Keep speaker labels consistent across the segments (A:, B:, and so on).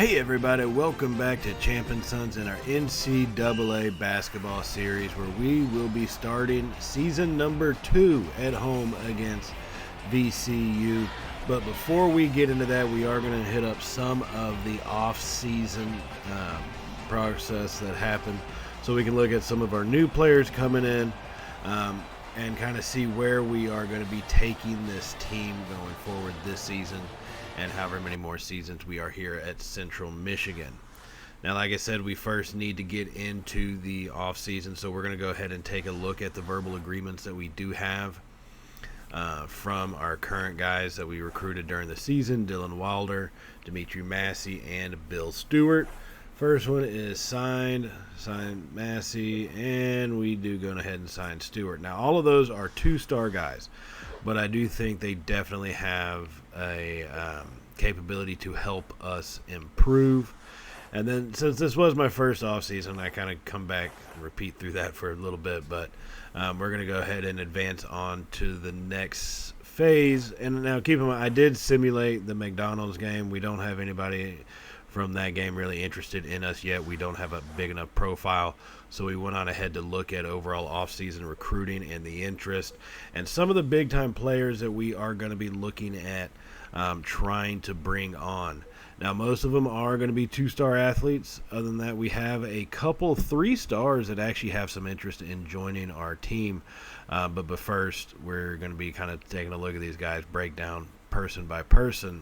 A: Hey everybody, welcome back to Champion Sons in our NCAA Basketball series where we will be starting season number 2 at home against VCU. But before we get into that, we are going to hit up some of the off-season process that happened so we can look at some of our new players coming in and kind of see where we are going to be taking this team going forward this season and however many more seasons we are here at Central Michigan. Now, like I said, we first need to get into the offseason, so we're going to go ahead and take a look at the verbal agreements that we do have from our current guys that we recruited during the season: Dylan Wilder, Dimitri Massey, and Bill Stewart. First one is signed Massey, and we do go ahead and sign Stewart. Now, all of those are 2-star guys, but I do think they definitely have a capability to help us improve. And then, since this was my first offseason, I kind of come back and repeat through that for a little bit, but we're going to go ahead and advance on to the next phase. And now, keep in mind, I did simulate the McDonald's game. We don't have anybody from that game really interested in us yet. We don't have a big enough profile, so we went on ahead to look at overall offseason recruiting and the interest and some of the big-time players that we are going to be looking at trying to bring on. Now, most of them are going to be 2-star athletes. Other than that, we have a couple 3-stars that actually have some interest in joining our team. But first, we're going to be kind of taking a look at these guys, break down person by person,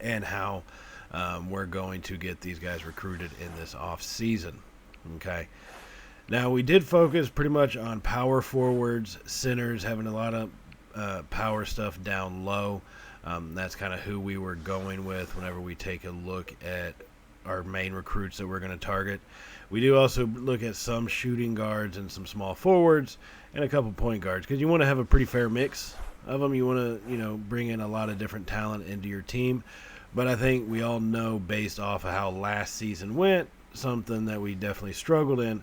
A: and how we're going to get these guys recruited in this off season. Okay. Now, we did focus pretty much on power forwards, centers, having a lot of power stuff down low. That's kind of who we were going with whenever we take a look at our main recruits that we're going to target. We do also look at some shooting guards and some small forwards and a couple point guards, because you want to have a pretty fair mix of them. You want to, bring in a lot of different talent into your team. But I think we all know, based off of how last season went, something that we definitely struggled in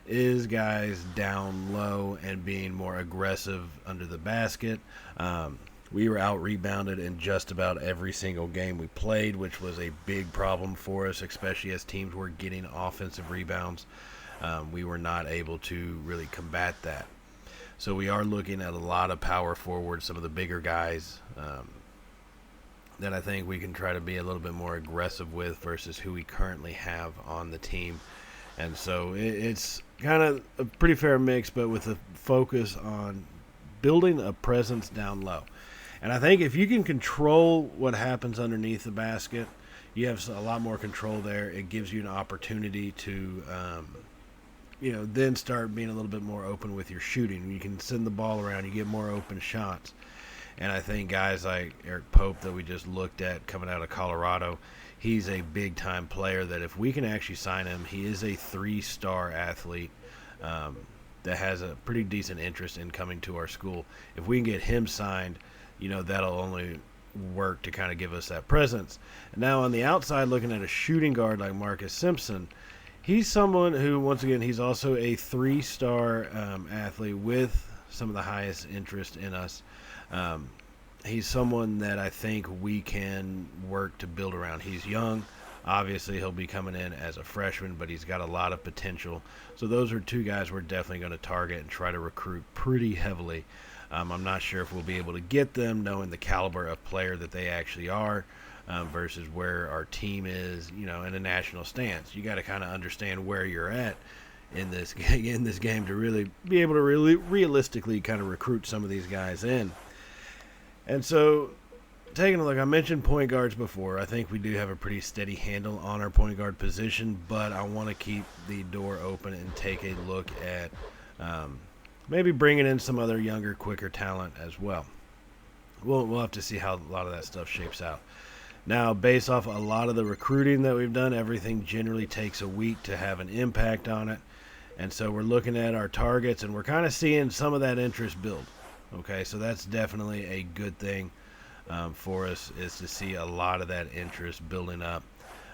A: is guys down low and being more aggressive under the basket. We were out-rebounded in just about every single game we played, which was a big problem for us, especially as teams were getting offensive rebounds. We were not able to really combat that. So we are looking at a lot of power forwards, some of the bigger guys, that I think we can try to be a little bit more aggressive with versus who we currently have on the team. And so it's kind of a pretty fair mix, but with a focus on building a presence down low. And I think if you can control what happens underneath the basket, you have a lot more control there. It gives you an opportunity to, then start being a little bit more open with your shooting. You can send the ball around. You get more open shots. And I think guys like Eric Pope that we just looked at coming out of Colorado, he's a big-time player that if we can actually sign him, he is a 3-star athlete that has a pretty decent interest in coming to our school. If we can get him signed, that'll only work to kind of give us that presence. And now on the outside, looking at a shooting guard like Marcus Simpson, he's someone who, once again, he's also a 3-star athlete with some of the highest interest in us. He's someone that I think we can work to build around. He's young. Obviously, he'll be coming in as a freshman, but he's got a lot of potential. So those are 2 guys we're definitely going to target and try to recruit pretty heavily. I'm not sure if we'll be able to get them, knowing the caliber of player that they actually are, versus where our team is, in a national stance. You got to kind of understand where you're at in this game to really be able to realistically kind of recruit some of these guys in. And so, taking a look, I mentioned point guards before. I think we do have a pretty steady handle on our point guard position, but I want to keep the door open and take a look at maybe bringing in some other younger, quicker talent as well. We'll have to see how a lot of that stuff shapes out. Now, based off a lot of the recruiting that we've done, everything generally takes a week to have an impact on it. And so we're looking at our targets, and we're kind of seeing some of that interest build. Okay, so that's definitely a good thing for us, is to see a lot of that interest building up.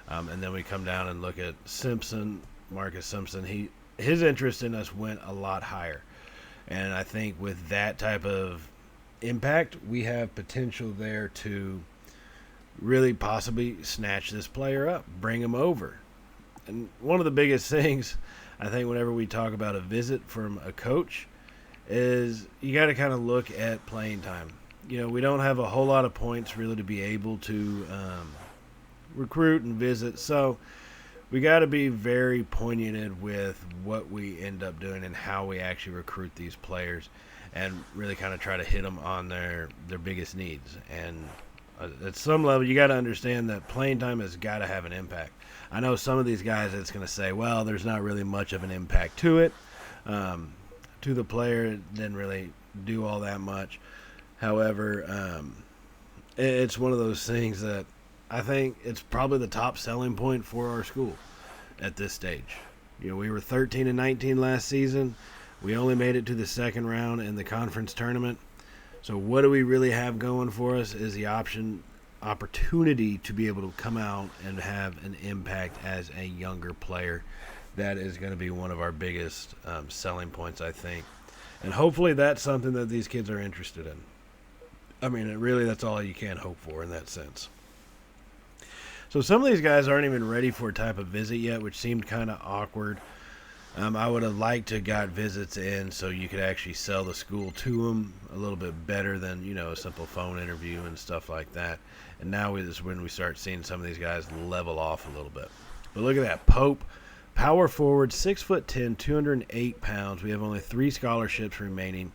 A: And then we come down and look at Marcus Simpson. His interest in us went a lot higher. And I think with that type of impact, we have potential there to really possibly snatch this player up, bring him over. And one of the biggest things, I think, whenever we talk about a visit from a coach, is you got to kind of look at playing time. We don't have a whole lot of points really to be able to recruit and visit, so we got to be very poignant with what we end up doing and how we actually recruit these players, and really kind of try to hit them on their biggest needs. And at some level, you got to understand that playing time has got to have an impact. I know some of these guys that's going to say, well, there's not really much of an impact to it. To the player, it didn't really do all that much. However, it's one of those things that I think it's probably the top selling point for our school at this stage. We were 13-19 last season. We only made it to the second round in the conference tournament. So what do we really have going for us is the opportunity to be able to come out and have an impact as a younger player. That is going to be one of our biggest selling points, I think. And hopefully that's something that these kids are interested in. I mean, that's all you can hope for in that sense. So some of these guys aren't even ready for a type of visit yet, which seemed kind of awkward. I would have liked to got visits in so you could actually sell the school to them a little bit better than, a simple phone interview and stuff like that. And now is when we start seeing some of these guys level off a little bit. But look at that. Pope, power forward, 6'10", 208 pounds. We have only 3 scholarships remaining.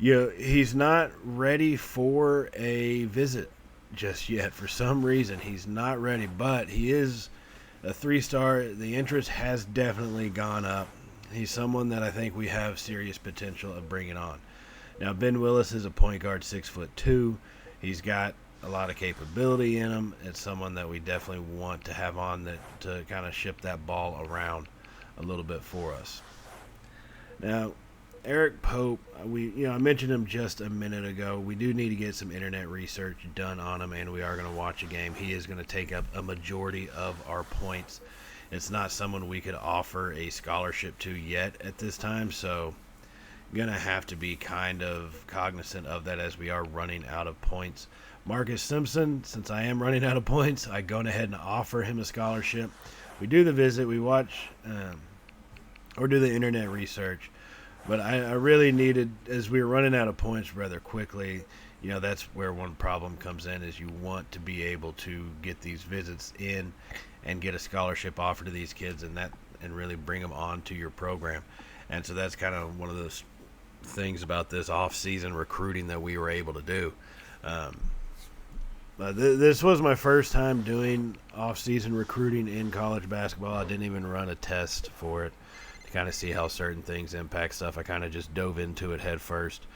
A: He's not ready for a visit just yet. For some reason, he's not ready, but he is a 3-star. The interest has definitely gone up. He's someone that I think we have serious potential of bringing on. Now, Ben Willis is a point guard, 6'2". He's got a lot of capability in him. It's someone that we definitely want to have on that to kind of ship that ball around a little bit for us. Now, Eric Pope, I mentioned him just a minute ago. We do need to get some internet research done on him, and we are going to watch a game. He is going to take up a majority of our points. It's not someone we could offer a scholarship to yet at this time, so going to have to be kind of cognizant of that as we are running out of points. Marcus Simpson, since I am running out of points, I go ahead and offer him a scholarship. We do the visit, we watch or do the internet research. But I really needed, as we were running out of points rather quickly, that's where one problem comes in, is you want to be able to get these visits in and get a scholarship offer to these kids and really bring them on to your program. And so that's kind of one of those things about this off-season recruiting that we were able to do. This was my first time doing off-season recruiting in college basketball. I didn't even run a test for it. Kind of see how certain things impact stuff. I kind of just dove into it head first.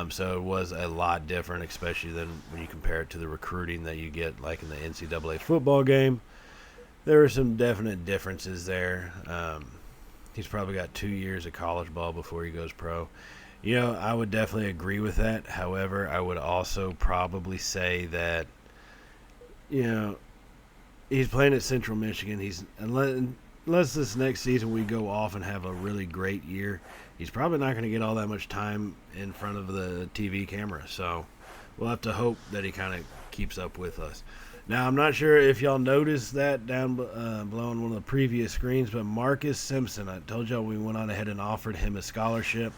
A: So it was a lot different, especially than when you compare it to the recruiting that you get like in the NCAA football game. There were some definite differences there. He's probably got 2 years of college ball before he goes pro. I would definitely agree with that. However, I would also probably say that, he's playing at Central Michigan. Unless this next season we go off and have a really great year, he's probably not going to get all that much time in front of the TV camera. So we'll have to hope that he kind of keeps up with us. Now, I'm not sure if y'all noticed that down below on one of the previous screens, but Marcus Simpson, I told y'all we went on ahead and offered him a scholarship,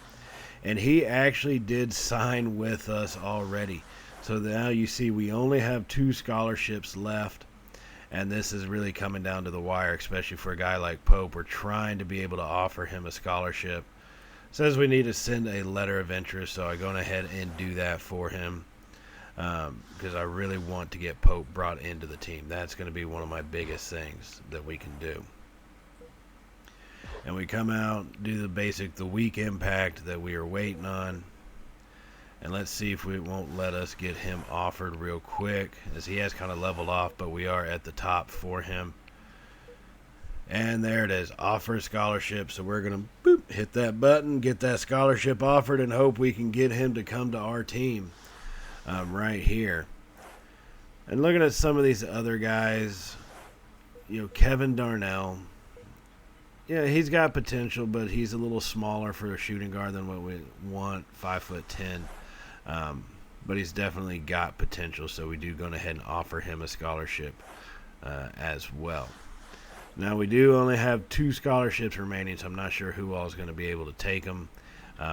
A: and he actually did sign with us already. So now you see we only have 2 scholarships left. And this is really coming down to the wire, especially for a guy like Pope. We're trying to be able to offer him a scholarship. It says we need to send a letter of interest, so I go ahead and do that for him because I really want to get Pope brought into the team. That's going to be one of my biggest things that we can do. And we come out, do the week impact that we are waiting on. And let's see if we won't let us get him offered real quick, as he has kind of leveled off, but we are at the top for him. And there it is, offer scholarship. So we're going to hit that button, get that scholarship offered, and hope we can get him to come to our team right here. And looking at some of these other guys, Kevin Darnell. Yeah, he's got potential, but he's a little smaller for a shooting guard than what we want, 5'10". but he's definitely got potential, so we do go ahead and offer him a scholarship as well. Now, we do only have 2 scholarships remaining, so I'm not sure who all is going to be able to take them.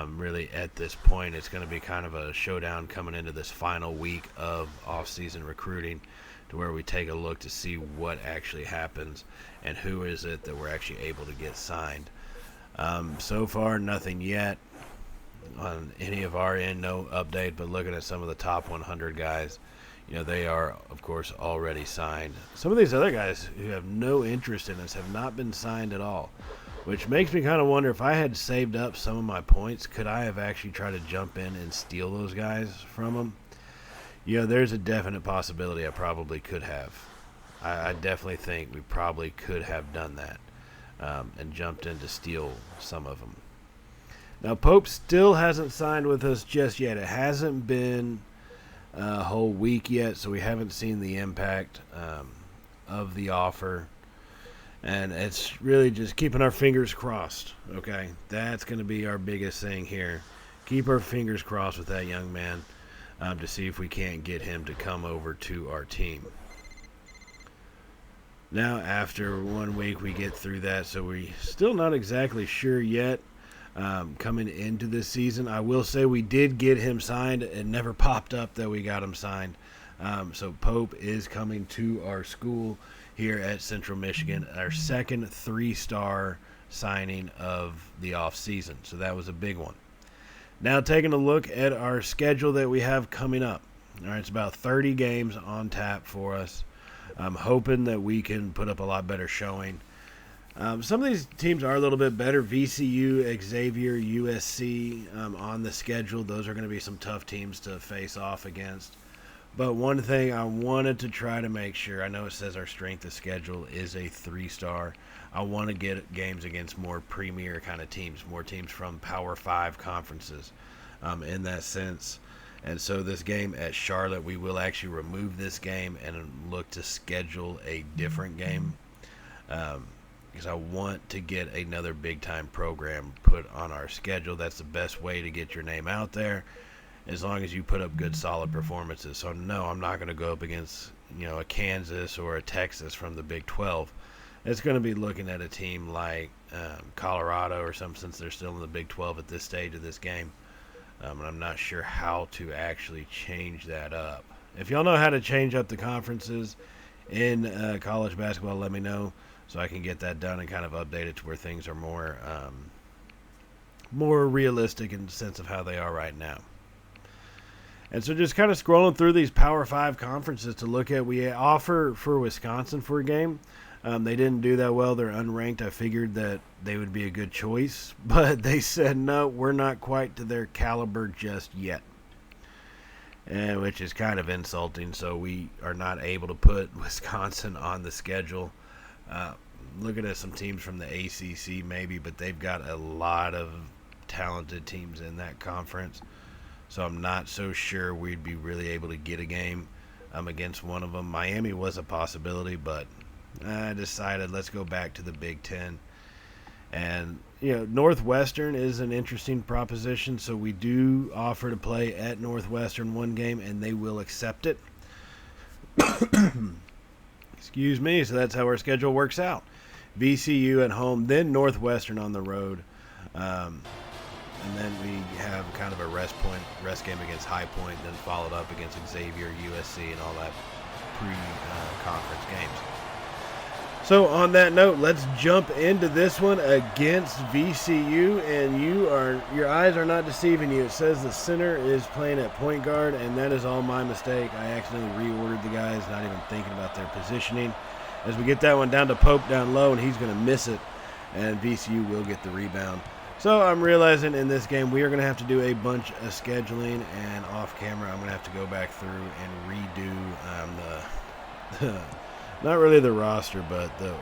A: Really, at this point, it's going to be kind of a showdown coming into this final week of off-season recruiting, to where we take a look to see what actually happens and who is it that we're actually able to get signed. So far, nothing yet on any of our end, no update, but looking at some of the top 100 guys, they are, of course, already signed. Some of these other guys who have no interest in us have not been signed at all, which makes me kind of wonder, if I had saved up some of my points, could I have actually tried to jump in and steal those guys from them? There's a definite possibility I probably could have. I definitely think we probably could have done that and jumped in to steal some of them. Now, Pope still hasn't signed with us just yet. It hasn't been a whole week yet, so we haven't seen the impact of the offer. And it's really just keeping our fingers crossed, okay? That's going to be our biggest thing here. Keep our fingers crossed with that young man to see if we can't get him to come over to our team. Now, after 1 week, we get through that, so we're still not exactly sure yet coming into this season. I will say we did get him signed. It never popped up that we got him signed. So Pope is coming to our school here at Central Michigan, our second 3-star signing of the offseason. So that was a big one. Now, taking a look at our schedule that we have coming up. All right, it's about 30 games on tap for us. I'm hoping that we can put up a lot better showing. Some of these teams are a little bit better. VCU, Xavier, USC on the schedule. Those are going to be some tough teams to face off against. But one thing I wanted to try to make sure, I know it says our strength of schedule is a 3-star. I want to get games against more premier kind of teams, more teams from Power 5 conferences in that sense. And so this game at Charlotte, we will actually remove this game and look to schedule a different game. Because I want to get another big-time program put on our schedule. That's the best way to get your name out there, as long as you put up good, solid performances. So, no, I'm not going to go up against, a Kansas or a Texas from the Big 12. It's going to be looking at a team like Colorado or something, since they're still in the Big 12 at this stage of this game. And I'm not sure how to actually change that up. If y'all know how to change up the conferences in college basketball, let me know, so I can get that done and kind of update it to where things are more realistic in the sense of how they are right now. And so just kind of scrolling through these Power 5 conferences to look at, we offer for Wisconsin for a game. They didn't do that well. They're unranked. I figured that they would be a good choice, but they said, no, we're not quite to their caliber just yet, and which is kind of insulting. So we are not able to put Wisconsin on the schedule. Looking at some teams from the ACC maybe, but they've got a lot of talented teams in that conference. So I'm not so sure we'd be really able to get a game against one of them. Miami was a possibility, but I decided let's go back to the Big Ten. And, Northwestern is an interesting proposition, so we do offer to play at Northwestern one game, and they will accept it. Excuse me. So that's how our schedule works out. VCU at home, then Northwestern on the road. And then we have kind of a rest game against High Point, then followed up against Xavier, USC, and all that pre-conference games. So on that note, let's jump into this one against VCU, and your eyes are not deceiving you. It says the center is playing at point guard, and that is all my mistake. I accidentally reordered the guys, not even thinking about their positioning. As we get that one down to Pope down low, and he's going to miss it, and VCU will get the rebound. So I'm realizing in this game we are going to have to do a bunch of scheduling, and off camera I'm going to have to go back through and redo the not really the roster, but the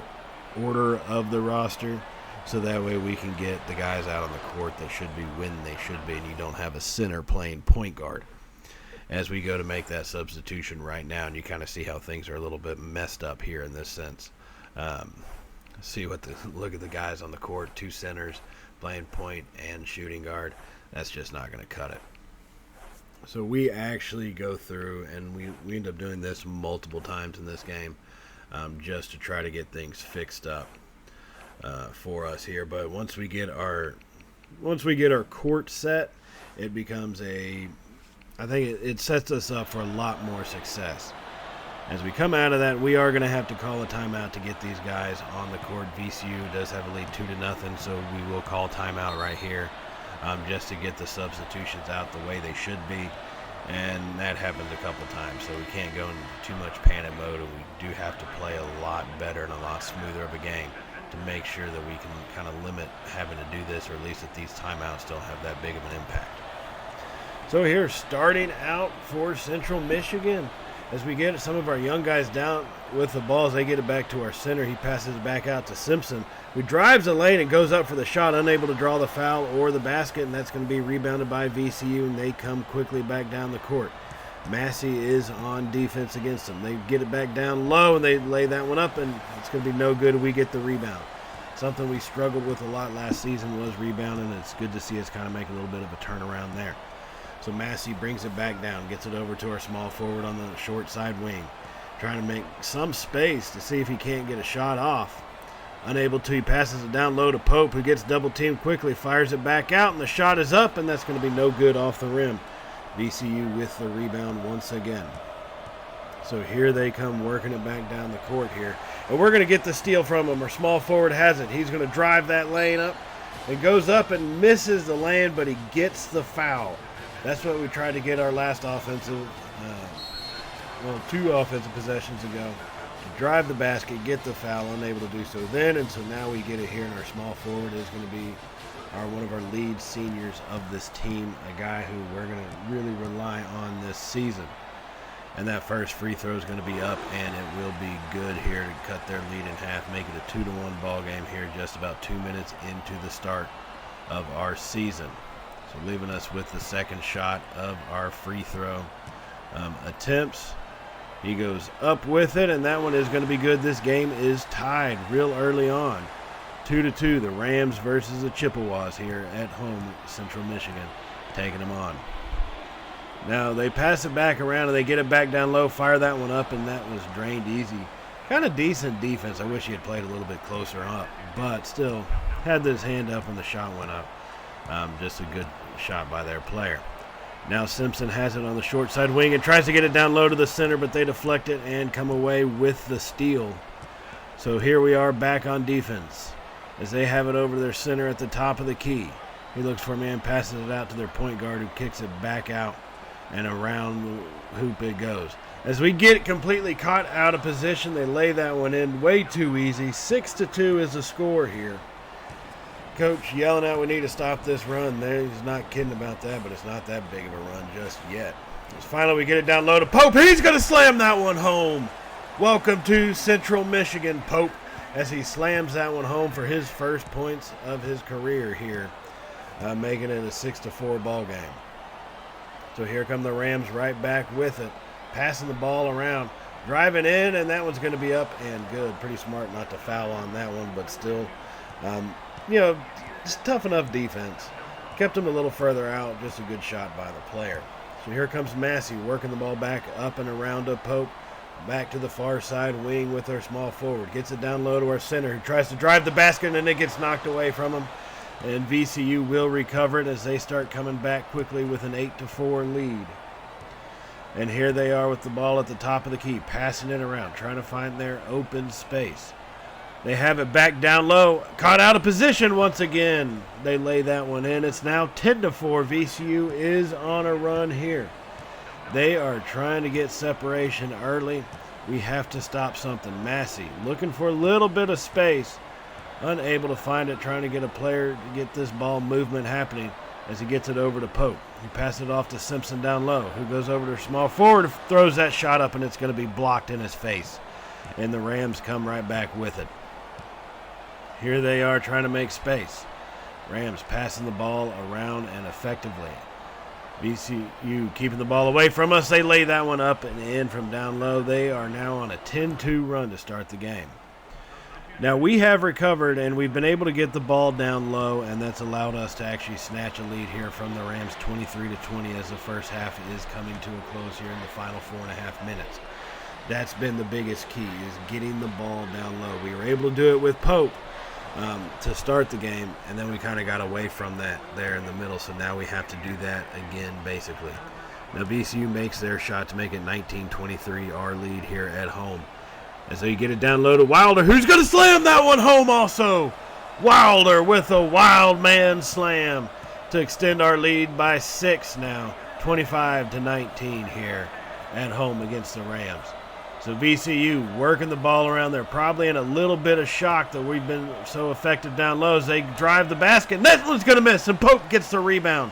A: order of the roster, so that way we can get the guys out on the court that should be when they should be, and you don't have a center playing point guard as we go to make that substitution right now. And you kind of see how things are a little bit messed up here in this sense. Look at the guys on the court, 2 centers playing point and shooting guard. That's just not going to cut it. So we actually go through, and we end up doing this multiple times in this game, just to try to get things fixed up for us here. But once we get our court set, it becomes I think it sets us up for a lot more success. As we come out of that, we are going to have to call a timeout to get these guys on the court. VCU does have a lead 2-0, so we will call timeout right here, just to get the substitutions out the way they should be. And that happens a couple times, so we can't go into too much panic mode, and we do have to play a lot better and a lot smoother of a game to make sure that we can kind of limit having to do this, or at least that these timeouts don't have that big of an impact. So here, starting out for Central Michigan, as we get some of our young guys down with the balls, they get it back to our center. He passes it back out to Simpson, who drives the lane and goes up for the shot, unable to draw the foul or the basket, and that's going to be rebounded by VCU, and they come quickly back down the court. Massey is on defense against them. They get it back down low, and they lay that one up, and it's going to be no good. We get the rebound. Something we struggled with a lot last season was rebounding, and it's good to see us kind of make a little bit of a turnaround there. So Massey brings it back down, gets it over to our small forward on the short side wing, trying to make some space to see if he can't get a shot off. Unable to, he passes it down low to Pope, who gets double teamed quickly, fires it back out, and the shot is up, and that's going to be no good off the rim. VCU with the rebound once again. So here they come working it back down the court here. And we're going to get the steal from him. Our small forward has it. He's going to drive that lane up. It goes up and misses the lane, but he gets the foul. That's what we tried to get our last two offensive possessions ago. To drive the basket, get the foul, unable to do so then. And so now we get it here, and our small forward is going to be one of our lead seniors of this team, a guy who we're going to really rely on this season. And that first free throw is going to be up, and it will be good here to cut their lead in half, make it a 2-1 ball game here just about 2 minutes into the start of our season. So leaving us with the second shot of our free throw attempts. He goes up with it, and that one is going to be good. This game is tied real early on. 2-2, the Rams versus the Chippewas here at home, Central Michigan, taking them on. Now they pass it back around, and they get it back down low, fire that one up, and that was drained easy. Kind of decent defense. I wish he had played a little bit closer up, but still had his hand up when the shot went up. Just a good shot by their player. Now Simpson has it on the short side wing and tries to get it down low to the center, but they deflect it and come away with the steal. So here we are back on defense as they have it over to their center at the top of the key. He looks for a man, passes it out to their point guard, who kicks it back out, and around the hoop it goes. As we get completely caught out of position, they lay that one in way too easy. 6-2 is the score here. Coach yelling out, we need to stop this run. He's not kidding about that, but it's not that big of a run just yet. As finally we get it down low to Pope. He's going to slam that one home. Welcome to Central Michigan, Pope, as he slams that one home for his first points of his career here, making it a 6-4 ball game. So here come the Rams right back with it, passing the ball around, driving in, and that one's going to be up and good. Pretty smart not to foul on that one, but still, just tough enough defense. Kept him a little further out, just a good shot by the player. So here comes Massey working the ball back up and around to Pope. Back to the far side wing with our small forward. Gets it down low to our center, who tries to drive the basket, and it gets knocked away from him. And VCU will recover it as they start coming back quickly with an 8-4 lead. And here they are with the ball at the top of the key, passing it around, trying to find their open space. They have it back down low, caught out of position once again. They lay that one in. It's now 10-4. VCU is on a run here. They are trying to get separation early. We have to stop something. Massey looking for a little bit of space. Unable to find it, trying to get a player to get this ball movement happening as he gets it over to Pope. He passes it off to Simpson down low, who goes over to small forward, throws that shot up, and it's going to be blocked in his face. And the Rams come right back with it. Here they are trying to make space. Rams passing the ball around and effectively. VCU keeping the ball away from us. They lay that one up and in from down low. They are now on a 10-2 run to start the game. Now we have recovered, and we've been able to get the ball down low, and that's allowed us to actually snatch a lead here from the Rams, 23-20, as the first half is coming to a close here in the final 4.5 minutes. That's been the biggest key, is getting the ball down low. We were able to do it with Pope to start the game, and then we kind of got away from that there in the middle, so now we have to do that again, basically. Now VCU makes their shot to make it 19-23, our lead here at home. As they get it down low to Wilder, who's going to slam that one home also. Wilder with a wild man slam to extend our lead by 6 now, 25-19 here at home against the Rams. So VCU working the ball around. They're probably in a little bit of shock that we've been so effective down low as they drive the basket. And that one's going to miss, and Pope gets the rebound.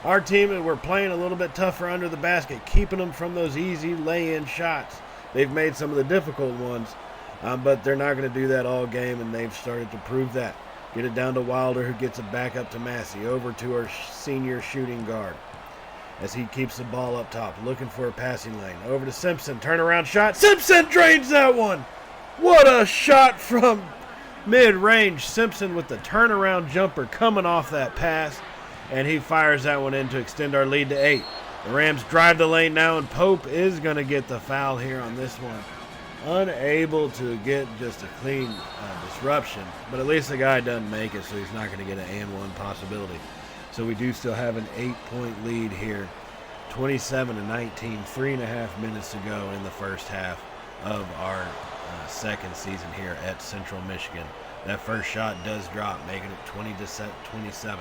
A: Our team, we're playing a little bit tougher under the basket, keeping them from those easy lay-in shots. They've made some of the difficult ones, but they're not going to do that all game, and they've started to prove that. Get it down to Wilder, who gets it back up to Massey, over to our senior shooting guard as he keeps the ball up top, looking for a passing lane. Over to Simpson, turnaround shot. Simpson drains that one. What a shot from mid-range. Simpson with the turnaround jumper coming off that pass, and he fires that one in to extend our lead to 8. The Rams drive the lane now, and Pope is going to get the foul here on this one. Unable to get just a clean disruption, but at least the guy doesn't make it, so he's not going to get an and one possibility. So we do still have an 8-point lead here, 27-19, 3.5 minutes to go in the first half of our second season here at Central Michigan. That first shot does drop, making it 20-27.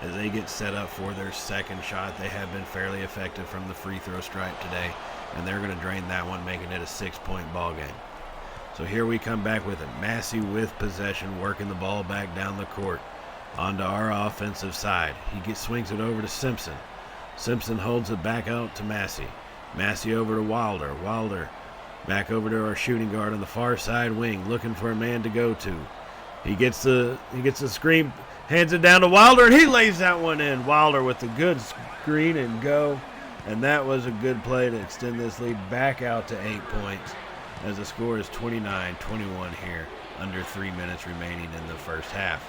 A: As they get set up for their second shot, they have been fairly effective from the free throw stripe today, and they're going to drain that one, making it a 6-point ball game. So here we come back with it. Massey with possession, working the ball back down the court onto our offensive side. He swings it over to Simpson. Simpson holds it back out to Massey. Massey over to Wilder. Wilder back over to our shooting guard on the far side wing, looking for a man to go to. He gets the screen. Hands it down to Wilder, and he lays that one in. Wilder with the good screen and go. And that was a good play to extend this lead back out to 8 points, as the score is 29-21 here, under 3 minutes remaining in the first half.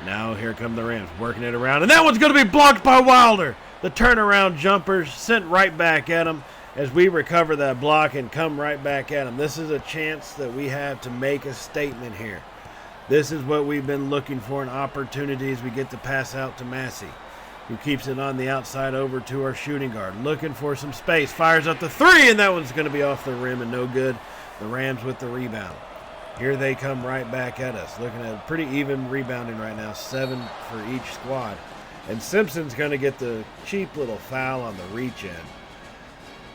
A: Now here come the Rams, working it around, and that one's going to be blocked by Wilder. The turnaround jumpers sent right back at him as we recover that block and come right back at him. This is a chance that we have to make a statement here. This is what we've been looking for, an opportunity as we get the pass out to Massey, who keeps it on the outside over to our shooting guard, looking for some space, fires up the 3, and that one's going to be off the rim and no good. The Rams with the rebound. Here they come right back at us, looking at a pretty even rebounding right now, 7 for each squad. And Simpson's going to get the cheap little foul on the reach in.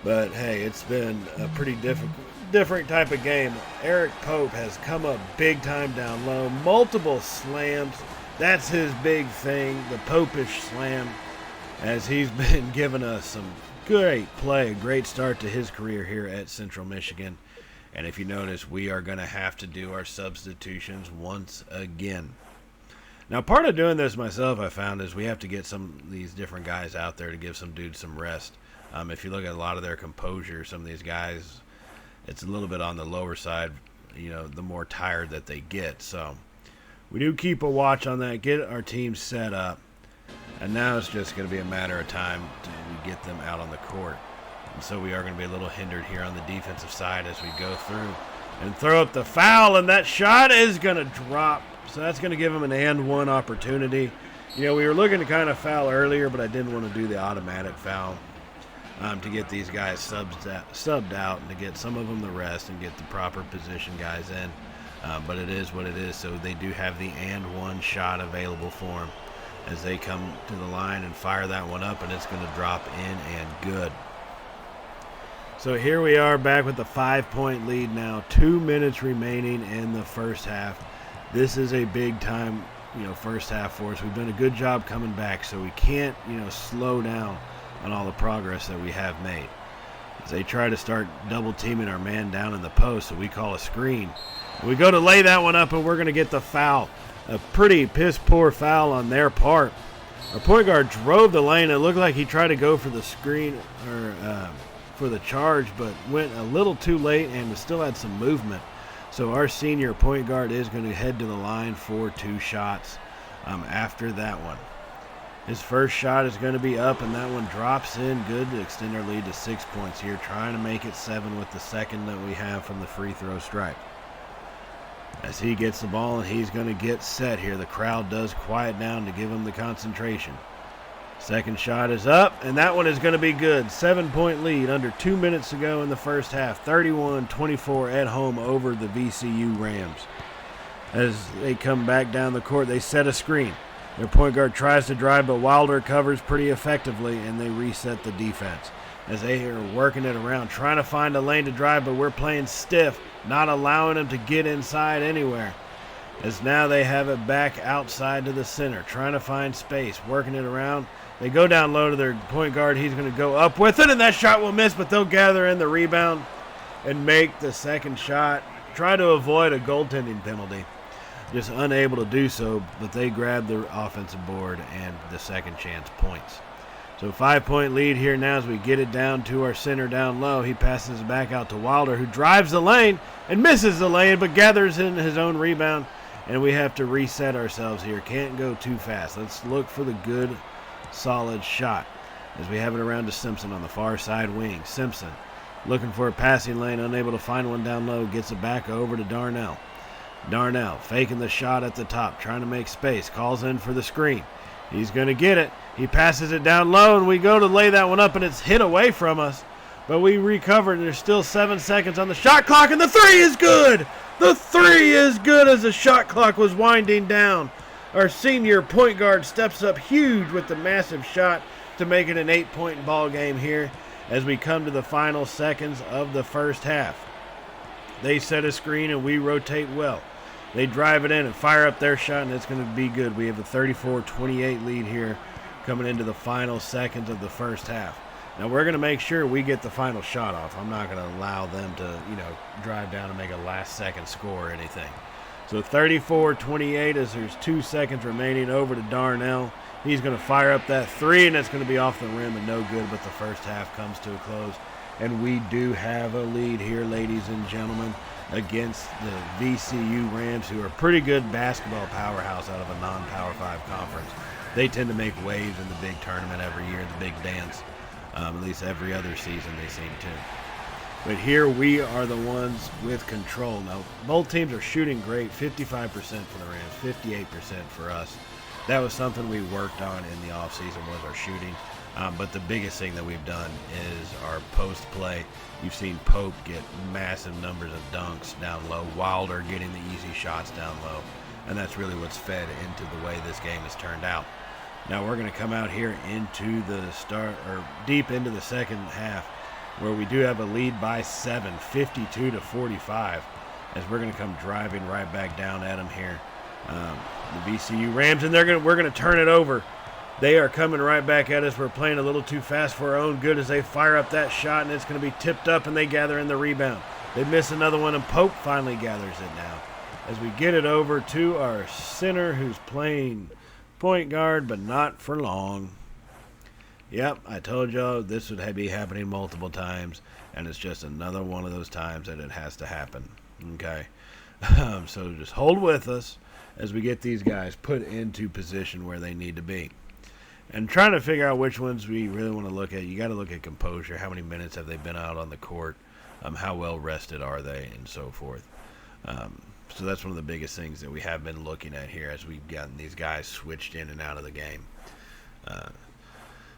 A: But, hey, it's been a pretty different type of game. Eric Pope has come up big time down low, multiple slams. That's his big thing, the Popish slam, as he's been giving us some great play, a great start to his career here at Central Michigan. And if you notice, we are going to have to do our substitutions once again. Now, part of doing this myself, I found, is we have to get some of these different guys out there to give some dudes some rest. If you look at a lot of their composure, some of these guys, it's a little bit on the lower side, the more tired that they get. So we do keep a watch on that, get our team set up, and now it's just going to be a matter of time till we get them out on the court. And so we are going to be a little hindered here on the defensive side as we go through and throw up the foul, and that shot is going to drop. So that's going to give them an and one opportunity. We were looking to kind of foul earlier, but I didn't want to do the automatic foul to get these guys subbed out and to get some of them the rest and get the proper position guys in. But it is what it is, so they do have the and one shot available for them as they come to the line and fire that one up, and it's going to drop in and good. So here we are back with the 5-point lead now, 2 minutes remaining in the first half. This is a big time, first half for us. We've done a good job coming back, so we can't, slow down on all the progress that we have made. As they try to start double teaming our man down in the post, so we call a screen. We go to lay that one up, and we're going to get the foul. A pretty piss-poor foul on their part. Our point guard drove the lane. It looked like he tried to go for the screen or for the charge, but went a little too late and still had some movement. So our senior point guard is going to head to the line for 2 shots after that one. His first shot is going to be up, and that one drops in good to extend our lead to 6 points here, trying to make it 7 with the second that we have from the free throw stripe. As he gets the ball and he's going to get set here, the crowd does quiet down to give him the concentration. Second shot is up, and that one is going to be good. 7-point lead under 2 minutes to go in the first half. 31-24 at home over the VCU Rams. As they come back down the court, they set a screen. Their point guard tries to drive, but Wilder covers pretty effectively, and they reset the defense. As they are working it around, trying to find a lane to drive, but we're playing stiff, not allowing them to get inside anywhere. As now they have it back outside to the center, trying to find space, working it around. They go down low to their point guard. He's going to go up with it, and that shot will miss, but they'll gather in the rebound and make the second shot. Try to avoid a goaltending penalty. Just unable to do so, but they grab the offensive board and the second chance points. So 5-point lead here now as we get it down to our center down low. He passes it back out to Wilder, who drives the lane and misses the lane, but gathers in his own rebound, and we have to reset ourselves here. Can't go too fast. Let's look for the good, solid shot as we have it around to Simpson on the far side wing. Simpson looking for a passing lane, unable to find one down low, gets it back over to Darnell. Darnell faking the shot at the top, trying to make space, calls in for the screen. He's going to get it. He passes it down low, and we go to lay that one up, and it's hit away from us. But we recovered, and there's still 7 seconds on the shot clock, and the 3 is good! The 3 is good as the shot clock was winding down. Our senior point guard steps up huge with the massive shot to make it an 8-point ball game here as we come to the final seconds of the first half. They set a screen, and we rotate well. They drive it in and fire up their shot, and it's going to be good. We have a 34-28 lead here coming into the final seconds of the first half. Now, we're going to make sure we get the final shot off. I'm not going to allow them to, drive down and make a last-second score or anything. So 34-28 as there's 2 seconds remaining over to Darnell. He's going to fire up that 3, and it's going to be off the rim and no good, but the first half comes to a close. And we do have a lead here, ladies and gentlemen, against the VCU Rams, who are a pretty good basketball powerhouse out of a non-Power 5 conference. They tend to make waves in the big tournament every year, the big dance. At least every other season they seem to. But here we are the ones with control. Now, both teams are shooting great, 55% for the Rams, 58% for us. That was something we worked on in the offseason was our shooting. But the biggest thing that we've done is our post play. You've seen Pope get massive numbers of dunks down low, Wilder getting the easy shots down low, and that's really what's fed into the way this game has turned out. Now we're going to come out here into the deep into the second half, where we do have a lead by 7, 52-45, as we're going to come driving right back down at them here. The VCU Rams, and we're going to turn it over. They are coming right back at us. We're playing a little too fast for our own good as they fire up that shot, and it's going to be tipped up, and they gather in the rebound. They miss another one, and Pope finally gathers it now. As we get it over to our center, who's playing point guard, but not for long. Yep, I told y'all this would be happening multiple times, and it's just another one of those times that it has to happen. Okay? So just hold with us as we get these guys put into position where they need to be. And trying to figure out which ones we really want to look at. You got to look at composure. How many minutes have they been out on the court? How well rested are they, and so forth. So that's one of the biggest things that we have been looking at here as we've gotten these guys switched in and out of the game.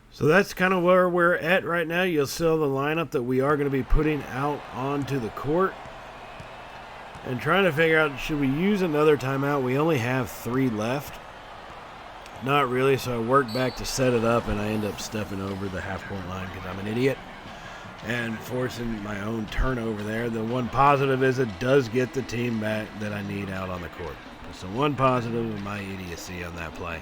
A: So that's kind of where we're at right now. You'll see the lineup that we are going to be putting out onto the court. And trying to figure out, should we use another timeout? We only have 3 left. Not really, so I worked back to set it up, and I end up stepping over the half-point line because I'm an idiot and forcing my own turnover there. The one positive is it does get the team back that I need out on the court. So one positive of my idiocy on that play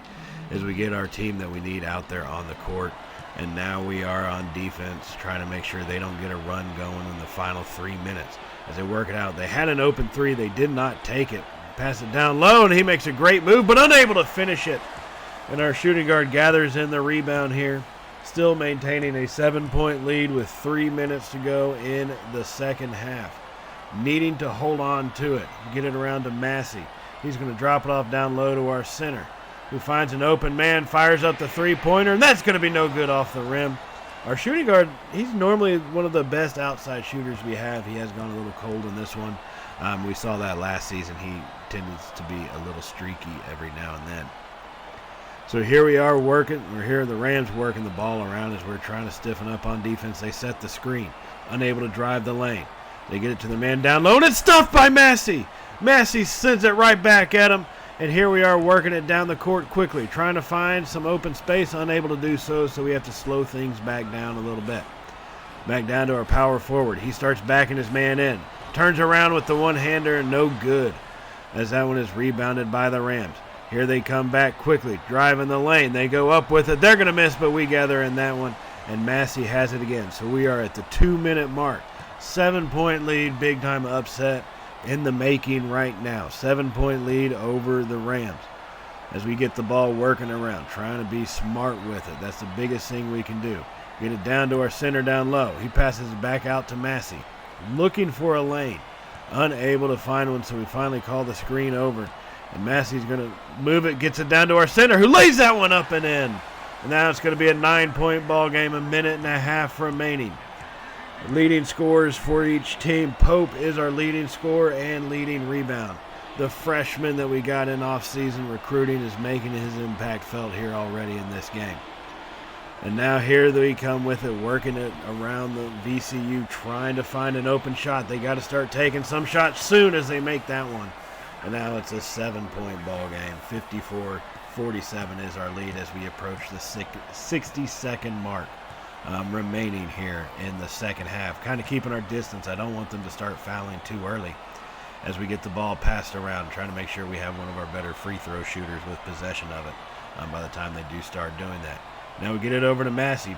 A: is we get our team that we need out there on the court, and now we are on defense trying to make sure they don't get a run going in the final 3 minutes. As they work it out, they had an open 3. They did not take it. Pass it down low, and he makes a great move, but unable to finish it. And our shooting guard gathers in the rebound here, still maintaining a 7-point lead with 3 minutes to go in the second half. needing to hold on to it. Get it around to Massey. He's going to drop it off down low to our center, who finds an open man, fires up the three-pointer, and that's going to be no good off the rim. Our shooting guard, he's normally one of the best outside shooters we have. He has gone a little cold in this one. We saw that last season. He tends to be a little streaky every now and then. So here we are working. We're here, the Rams working the ball around as we're trying to stiffen up on defense. They set the screen, unable to drive the lane. They get it to the man down low, and it's stuffed by Massey. Massey sends it right back at him, and here we are working it down the court quickly, trying to find some open space, unable to do so we have to slow things back down a little bit. Back down to our power forward. He starts backing his man in. Turns around with the one-hander, no good, as that one is rebounded by the Rams. Here they come back quickly, driving the lane. They go up with it. They're going to miss, but we gather in that one, and Massey has it again. So we are at the 2-minute mark. 7-point lead, big-time upset in the making right now. 7-point lead over the Rams as we get the ball working around, trying to be smart with it. That's the biggest thing we can do. Get it down to our center down low. He passes it back out to Massey, looking for a lane. Unable to find one, so we finally call the screen over. And Massey's going to move it, gets it down to our center, who lays that one up and in. And now it's going to be a 9-point ball game, 1.5 minutes remaining. Leading scorers for each team. Pope is our leading scorer and leading rebound. The freshman that we got in off-season recruiting is making his impact felt here already in this game. And now here they come with it, working it around the VCU, trying to find an open shot. They got to start taking some shots soon as they make that one. And now it's a 7-point ball game. 54-47 is our lead as we approach the 60-second mark. Remaining here in the second half, kind of keeping our distance. I don't want them to start fouling too early as we get the ball passed around, trying to make sure we have one of our better free throw shooters with possession of it by the time they do start doing that. Now we get it over to Massey.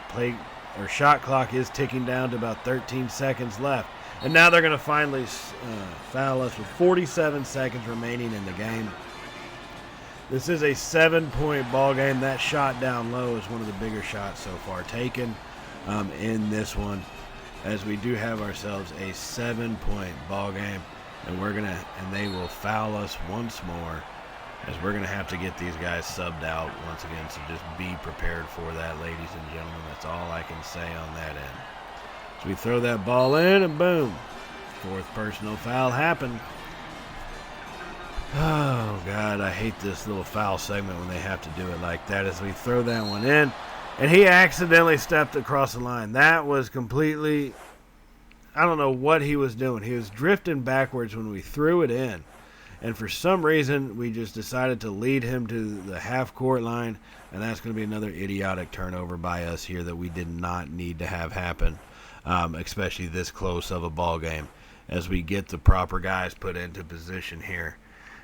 A: Shot clock is ticking down to about 13 seconds left, and now they're going to finally foul us with 47 seconds remaining in the game. This is a 7-point ball game. That shot down low is one of the bigger shots so far taken in this one, as we do have ourselves a 7-point ball game, and they will foul us once more, as we're gonna have to get these guys subbed out once again. So just be prepared for that, ladies and gentlemen. That's all I can say on that end. So we throw that ball in, and boom, 4th personal foul happened. Oh, God, I hate this little foul segment when they have to do it like that, as we throw that one in. And he accidentally stepped across the line. That was completely, I don't know what he was doing. He was drifting backwards when we threw it in. And for some reason, we just decided to lead him to the half-court line. And that's going to be another idiotic turnover by us here that we did not need to have happen, especially this close of a ball game, as we get the proper guys put into position here.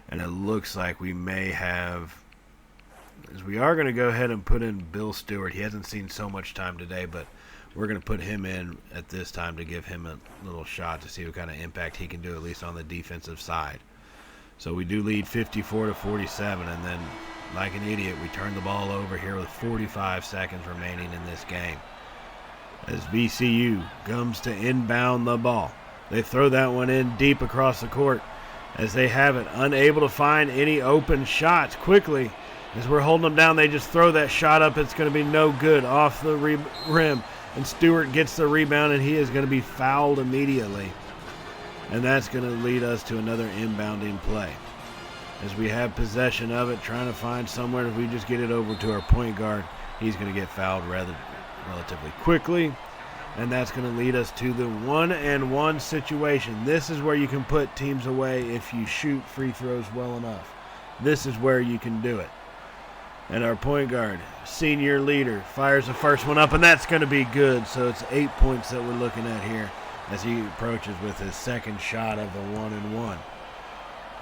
A: And it looks like we may have, as we are going to go ahead and put in Bill Stewart. He hasn't seen so much time today, but we're going to put him in at this time to give him a little shot to see what kind of impact he can do, at least on the defensive side. So we do lead 54-47, and then, like an idiot, we turn the ball over here with 45 seconds remaining in this game, as VCU comes to inbound the ball. They throw that one in deep across the court, as they have it, unable to find any open shots quickly. As we're holding them down, they just throw that shot up. It's going to be no good off the rim. And Stewart gets the rebound, and he is going to be fouled immediately. And that's going to lead us to another inbounding play, as we have possession of it, trying to find somewhere. If we just get it over to our point guard, he's going to get fouled relatively quickly. And that's going to lead us to the 1-and-1 situation. This is where you can put teams away if you shoot free throws well enough. This is where you can do it. And our point guard, senior leader, fires the first one up, and that's going to be good. So it's 8 points that we're looking at here as he approaches with his second shot of the 1-and-1.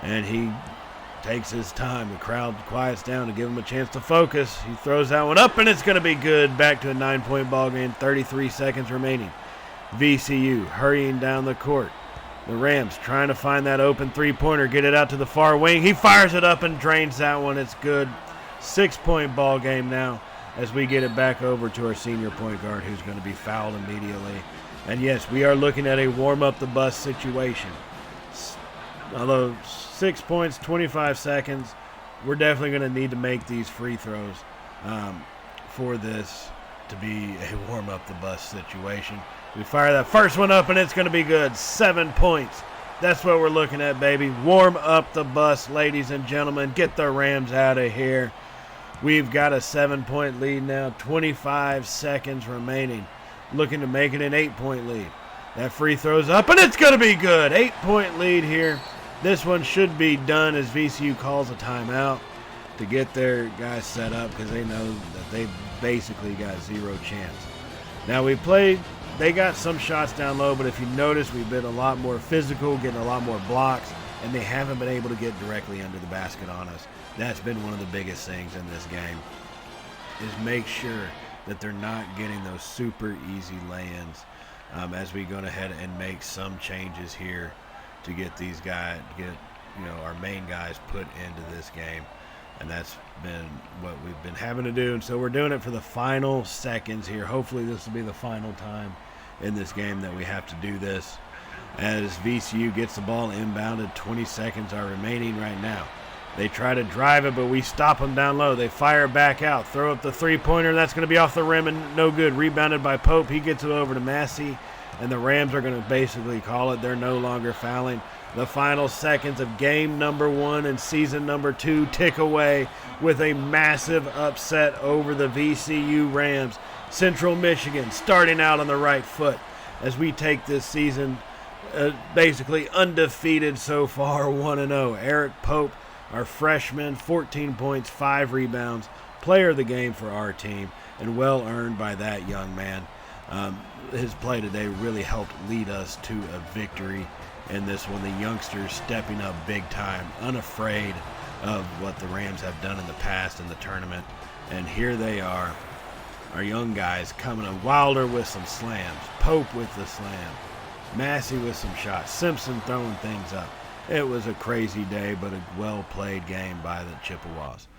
A: And he takes his time. The crowd quiets down to give him a chance to focus. He throws that one up, and it's going to be good. Back to a 9-point ball game, 33 seconds remaining. VCU hurrying down the court. The Rams trying to find that open three-pointer, get it out to the far wing. He fires it up and drains that one. It's good. 6-point ball game now as we get it back over to our senior point guard, who's going to be fouled immediately. And yes, we are looking at a warm-up the bus situation. Although 6 points, 25 seconds, we're definitely going to need to make these free throws for this to be a warm-up-the-bus situation. We fire that first one up, and it's going to be good. 7 points. That's what we're looking at, baby. Warm up the bus, ladies and gentlemen. Get the Rams out of here. We've got a 7-point lead now. 25 seconds remaining. Looking to make it an 8-point lead. That free throw's up, and it's going to be good. 8-point lead here. This one should be done as VCU calls a timeout to get their guys set up because they know that they basically got zero chance. Now they got some shots down low, but if you notice, we've been a lot more physical, getting a lot more blocks, and they haven't been able to get directly under the basket on us. That's been one of the biggest things in this game, is make sure that they're not getting those super easy lay-ins as we go ahead and make some changes here to get these guys, our main guys put into this game. And that's been what we've been having to do. And so we're doing it for the final seconds here. Hopefully this will be the final time in this game that we have to do this. As VCU gets the ball inbounded, 20 seconds are remaining right now. They try to drive it, but we stop them down low. They fire back out, throw up the three-pointer. That's going to be off the rim and no good. Rebounded by Pope. He gets it over to Massey, and the Rams are going to basically call it. They're no longer fouling. The final seconds of game number 1 and season number 2 tick away with a massive upset over the VCU Rams. Central Michigan starting out on the right foot as we take this season basically undefeated so far, 1-0. Eric Pope, our freshman, 14 points, 5 rebounds, player of the game for our team, and well earned by that young man. His play today really helped lead us to a victory in this one. The youngsters stepping up big time, unafraid of what the Rams have done in the past in the tournament. And here they are, our young guys coming up. Wilder with some slams, Pope with the slam, Massey with some shots, Simpson throwing things up. It was a crazy day, but a well-played game by the Chippewas.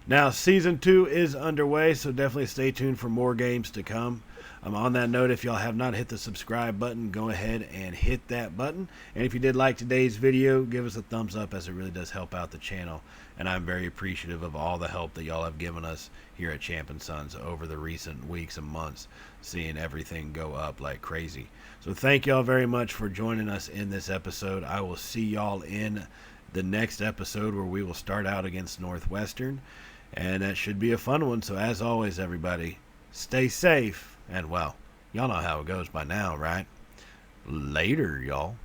A: Now, Season 2 is underway, so definitely stay tuned for more games to come. On that note, if y'all have not hit the subscribe button, go ahead and hit that button. And if you did like today's video, give us a thumbs up, as it really does help out the channel. And I'm very appreciative of all the help that y'all have given us here at Champ & Sons over the recent weeks and months, seeing everything go up like crazy. So thank y'all very much for joining us in this episode. I will see y'all in the next episode where we will start out against Northwestern. And that should be a fun one. So as always, everybody, stay safe. And, well, y'all know how it goes by now, right? Later, y'all.